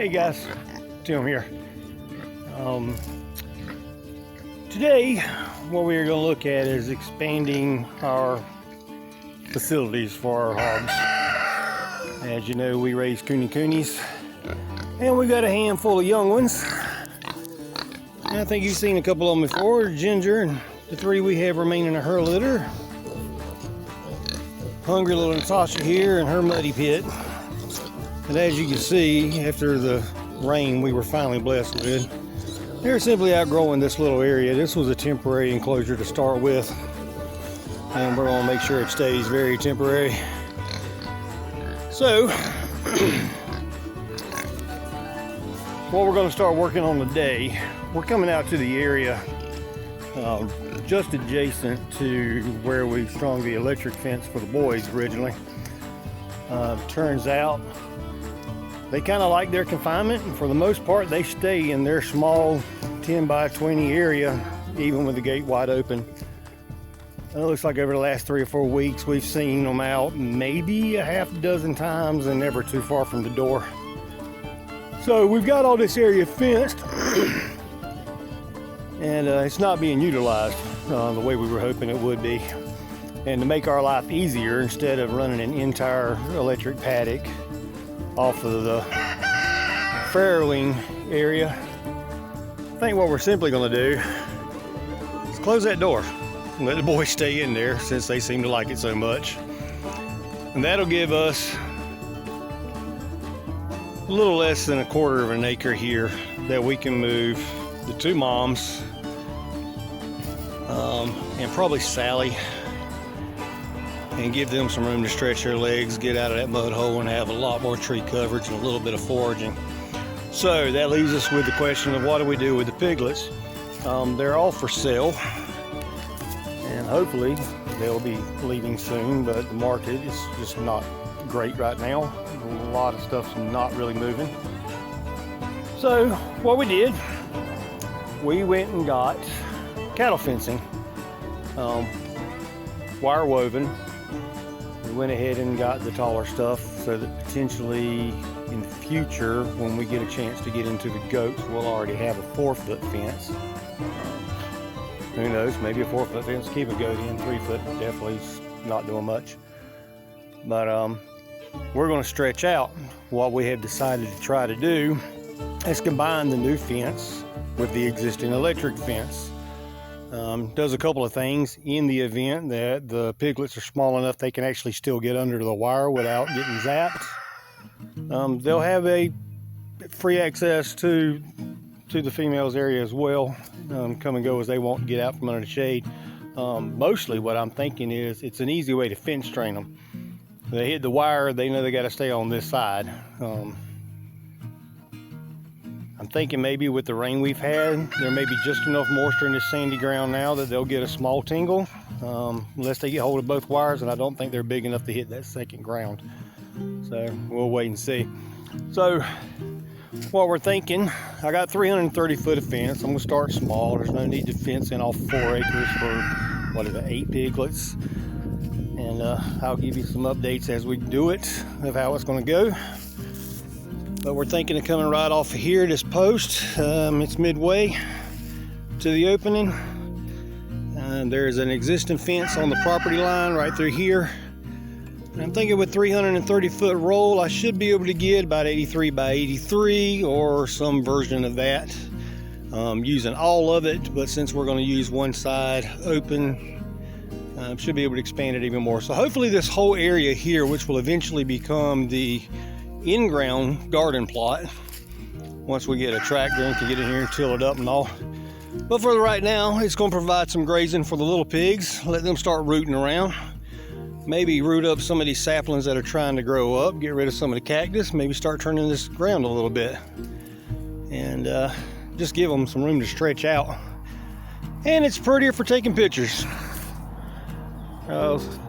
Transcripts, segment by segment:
Hey guys, Tim here. Today what we're going to look at is expanding our facilities for our hogs. As you know, we raise Kunes, and we got a handful of young ones. And I think you've seen a couple of them before, Ginger and the three we have remaining in her litter. Hungry little Natasha here in her muddy pit. And as you can see, after the rain we were finally blessed with, they're simply outgrowing this little area. This was a temporary enclosure to start with, and we're going to make sure it stays very temporary. So, what we're going to start working on today, we're coming out to the area just adjacent to where we strung the electric fence for the boys originally. Turns out they kind of like their confinement, and for the most part they stay in their small 10 by 20 area even with the gate wide open. It looks like over the last 3 or 4 weeks we've seen them out maybe a half dozen times and never too far from the door. So we've got all this area fenced and it's not being utilized the way we were hoping it would be. And to make our life easier, instead of running an entire electric paddock off of the farrowing area, I think what we're simply going to do is close that door and let the boys stay in there since they seem to like it so much. And that'll give us a little less than 1/4 of an acre here that we can move the 2 moms and probably Sally, and give them some room to stretch their legs, get out of that mud hole, and have a lot more tree coverage and a little bit of foraging. So that leaves us with the question of what do we do with the piglets? They're all for sale, and hopefully they'll be leaving soon, but the market is just not great right now. A lot of stuff's not really moving. So what we did, we went and got cattle fencing, wire woven. We went ahead and got the taller stuff so that potentially in the future, when we get a chance to get into the goats, we'll already have a 4-foot fence. Who knows, maybe a 4-foot fence keep a goat in. 3-foot definitely is not doing much. But we're going to stretch out. What we have decided to try to do is combine the new fence with the existing electric fence. Does a couple of things in the event that the piglets are small enough they can actually still get under the wire without getting zapped. They'll have a free access to the females area as well, come and go as they want, get out from under the shade. Mostly what I'm thinking is it's an easy way to fence train them. They hit the wire, they know they got to stay on this side. I'm thinking maybe with the rain we've had, there may be just enough moisture in this sandy ground now that they'll get a small tingle, unless they get hold of both wires, and I don't think they're big enough to hit that second ground. So we'll wait and see. So what we're thinking, I got 330 foot of fence. I'm gonna start small. There's no need to fence in all 4 acres for 8 piglets. And I'll give you some updates as we do it of how it's gonna go. But we're thinking of coming right off of here, this post. It's midway to the opening. There's an existing fence on the property line right through here. And I'm thinking with 330 foot roll, I should be able to get about 83 by 83 or some version of that. Using all of it, but since we're going to use one side open, should be able to expand it even more. So hopefully this whole area here, which will eventually become the in-ground garden plot once we get a tractor and can get in here and till it up and all. But for right now, it's going to provide some grazing for the little pigs, let them start rooting around, maybe root up some of these saplings that are trying to grow up, get rid of some of the cactus, maybe start turning this ground a little bit, and just give them some room to stretch out. And it's prettier for taking pictures.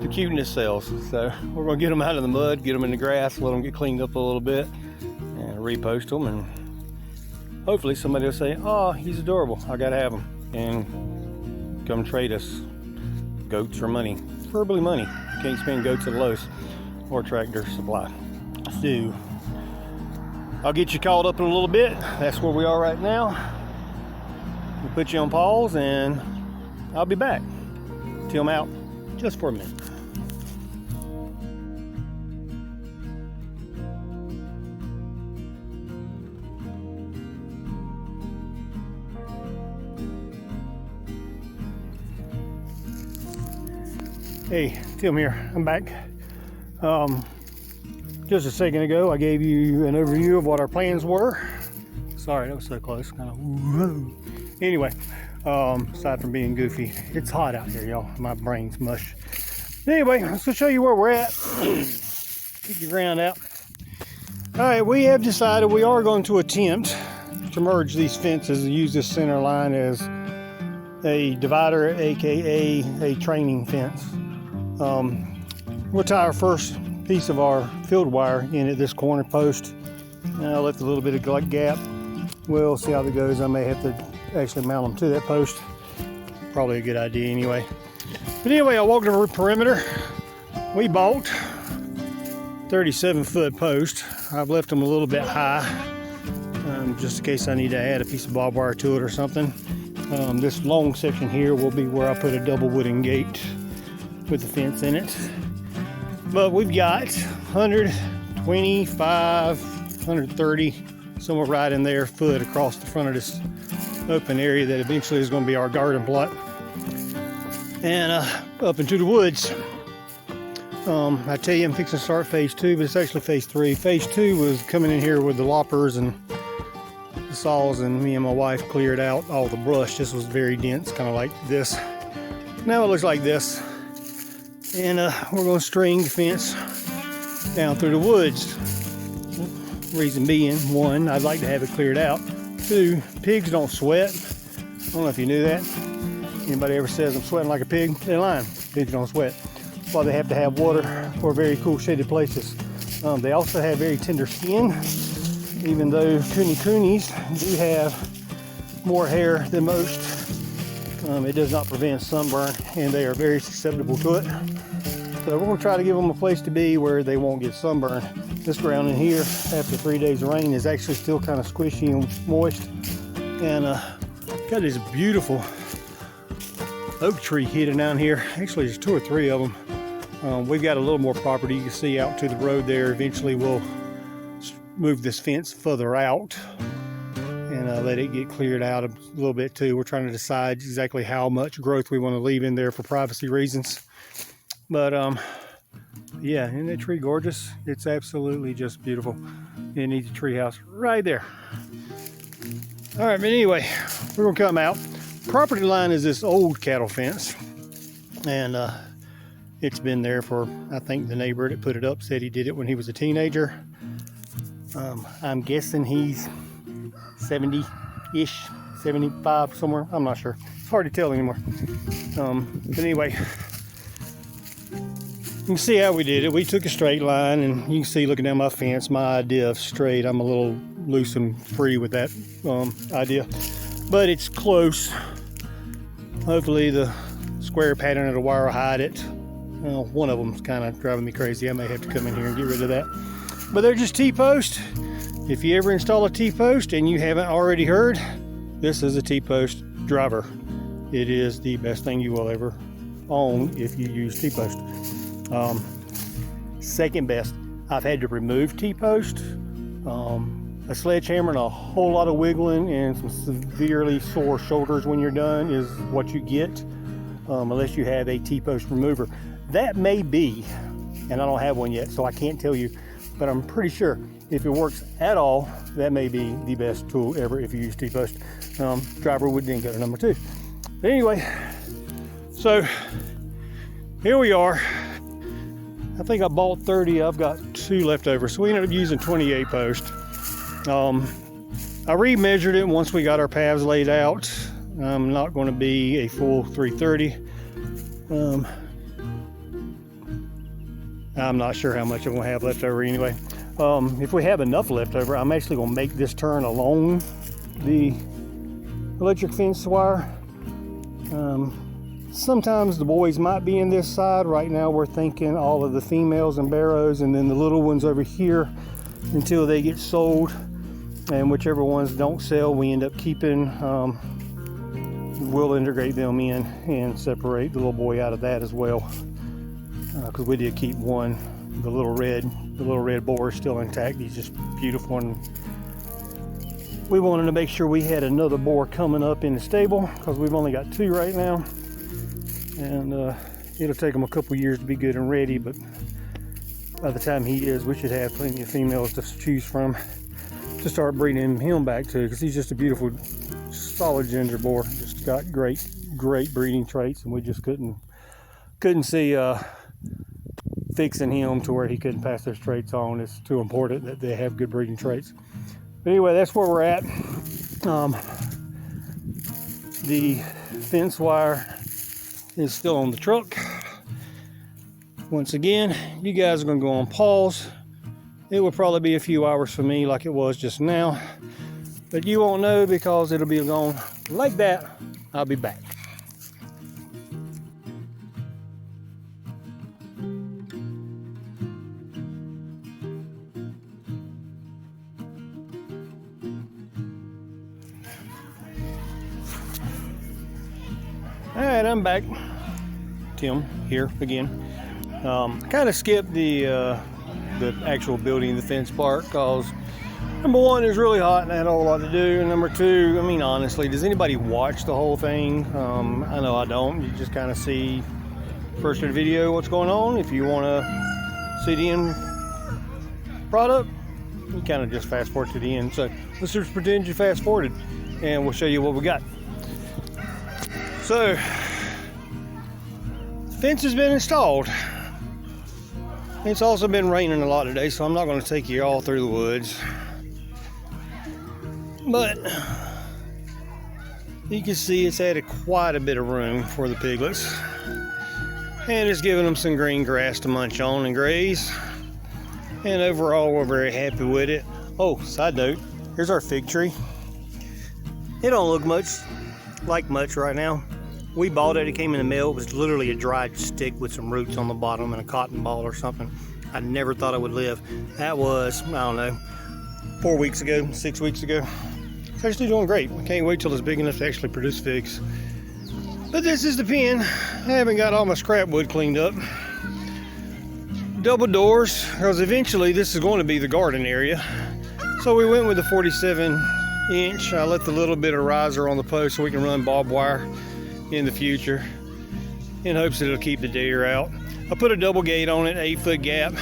The cuteness sells. So we're going to get them out of the mud, get them in the grass, let them get cleaned up a little bit, and repost them, and hopefully somebody will say, oh, he's adorable, I gotta have him, and come trade us goats or money, preferably money. Can't spend goats at Lowe's or Tractor Supply. So I'll get you caught up in a little bit. That's where we are right now. We'll put you on pause and I'll be back. Till I'm out just for a minute. Hey, Tim here. I'm back. Just a second ago, I gave you an overview of what our plans were. Sorry, that was so close. Kind of. Whoa. Anyway, aside from being goofy, it's hot out here, y'all. My brain's mush. Anyway, let's go show you where we're at. Keep your ground out. All right, we have decided we are going to attempt to merge these fences and use this center line as a divider, aka a training fence. We'll tie our first piece of our field wire in at this corner post. I left a little bit of gap. We'll see how that goes. I may have to actually mount them to that post. Probably a good idea anyway. But anyway, I walked over the perimeter. We bought 37-foot post. I've left them a little bit high, just in case I need to add a piece of barbed wire to it or something. This long section here will be where I put a double wooden gate with the fence in it. But we've got 125, 130, somewhere right in there, foot across the front of this open area that eventually is going to be our garden plot. And up into the woods. I tell you, I'm fixing to start phase 2, but it's actually phase 3. Phase 2 was coming in here with the loppers and the saws, and me and my wife cleared out all the brush. This was very dense, kind of like this. Now it looks like this. And we're going to string the fence down through the woods. Reason being, 1, I'd like to have it cleared out. 2, pigs don't sweat. I don't know if you knew that. Anybody ever says I'm sweating like a pig, they're lying. Pigs don't sweat. That's why they have to have water for very cool shaded places. They also have very tender skin, even though Kunes do have more hair than most. It does not prevent sunburn, and they are very susceptible to it. So we're going to try to give them a place to be where they won't get sunburned. This ground in here, after 3 days of rain, is actually still kind of squishy and moist. And got this beautiful oak tree hidden down here. Actually, there's 2 or 3 of them. We've got a little more property you can see out to the road there. Eventually, we'll move this fence further out and let it get cleared out a little bit too. We're trying to decide exactly how much growth we want to leave in there for privacy reasons. But yeah, isn't that tree gorgeous? It's absolutely just beautiful. It needs a tree house right there. All right, but anyway, we're gonna come out. Property line is this old cattle fence, and it's been there for, I think the neighbor that put it up said he did it when he was a teenager. I'm guessing he's 70-ish, 75 somewhere. I'm not sure. It's hard to tell anymore. But anyway, you can see how we did it. We took a straight line, and you can see looking down my fence, my idea of straight. I'm a little loose and free with that idea, but it's close. Hopefully the square pattern of the wire will hide it. One of them's kind of driving me crazy. I may have to come in here and get rid of that. But they're just T-posts. If you ever install a T-post and you haven't already heard, this is a T-post driver. It is the best thing you will ever own if you use T-post. Second best, I've had to remove T-post. A sledgehammer and a whole lot of wiggling and some severely sore shoulders when you're done is what you get, unless you have a T-post remover. That may be, and I don't have one yet, so I can't tell you, but I'm pretty sure if it works at all, that may be the best tool ever if you use T-post. Driver would then go to number 2. But anyway, so here we are. I think I bought 30. I've got 2 left over, so we ended up using 28 posts. I remeasured it once we got our paths laid out. I'm not going to be a full 330. I'm not sure how much I'm going to have left over anyway. If we have enough left over, I'm actually going to make this turn along the electric fence wire. Sometimes the boys might be in this side. Right now we're thinking all of the females and barrows, and then the little ones over here until they get sold. and whichever ones don't sell, we end up keeping. We'll integrate them in and separate the little boy out of that as well, because we did keep one. The little red boar is still intact. He's just beautiful, and we wanted to make sure we had another boar coming up in the stable, because we've only got 2 right now, and it'll take him a couple years to be good and ready, but by the time he is, we should have plenty of females to choose from to start breeding him back to, because he's just a beautiful, solid ginger boar. Just got great breeding traits, and we just couldn't see fixing him to where he couldn't pass those traits on. It's too important that they have good breeding traits. But anyway, that's where we're at. The fence wire is still on the truck. Once again, you guys are going to go on pause. It will probably be a few hours for me like it was just now, but you won't know because it'll be gone like that. I'll be back. All right, I'm back. Tim here again. I kind of skipped the actual building of the fence part because number one, it's really hot and I had a whole lot to do. And number two, I mean, honestly, does anybody watch the whole thing? I know I don't. You just kind of see first of the video what's going on. If you want to see the end product, you kind of just fast forward to the end. So let's just pretend you fast forwarded and we'll show you what we got. So, the fence has been installed. It's also been raining a lot today, so I'm not going to take you all through the woods. But you can see it's added quite a bit of room for the piglets. And it's giving them some green grass to munch on and graze. And overall, we're very happy with it. Oh, side note, here's our fig tree. It don't look like much right now. We bought it, it came in the mail. It was literally a dried stick with some roots on the bottom and a cotton ball or something. I never thought it would live. That was, I don't know, 4 weeks ago, 6 weeks ago. It's actually doing great. I can't wait till it's big enough to actually produce figs. But this is the pen. I haven't got all my scrap wood cleaned up. Double doors, because eventually this is going to be the garden area. So we went with the 47-inch. I left a little bit of riser on the post so we can run barbed wire in the future in hopes that it'll keep the deer out. I put a double gate on it, 8-foot gap.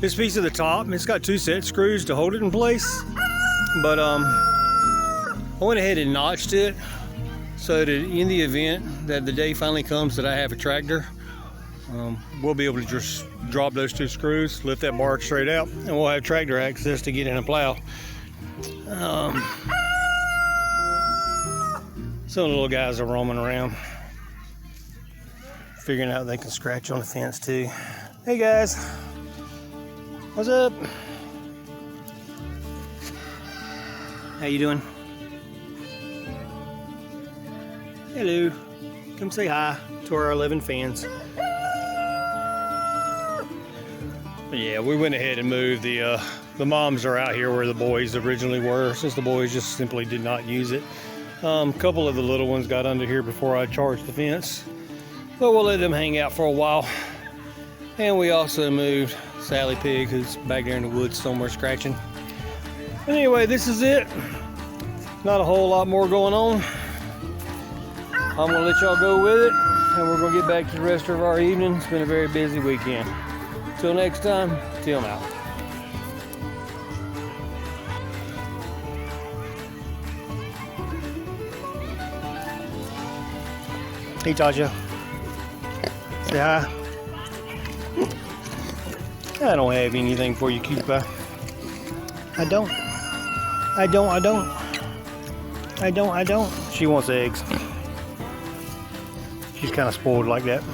This piece at the top, it's got 2 set screws to hold it in place, but I went ahead and notched it so that in the event that the day finally comes that I have a tractor, we'll be able to just drop those 2 screws, lift that bar straight out, and we'll have tractor access to get in and plow. Some of the little guys are roaming around, figuring out they can scratch on the fence too. Hey guys, what's up? How you doing? Hello, come say hi to our 11 fans. But yeah, we went ahead and moved the moms are out here where the boys originally were, since the boys just simply did not use it. A couple of the little ones got under here before I charged the fence, but we'll let them hang out for a while. And we also moved Sally Pig, who's back there in the woods somewhere scratching. Anyway, this is it. Not a whole lot more going on. I'm gonna let y'all go with it, and we're gonna get back to the rest of our evening. It's been a very busy weekend. Till next time, Tim out. Hey, Tasha. Say hi. I don't have anything for you, cutie pie. I don't. She wants eggs. She's kind of spoiled like that.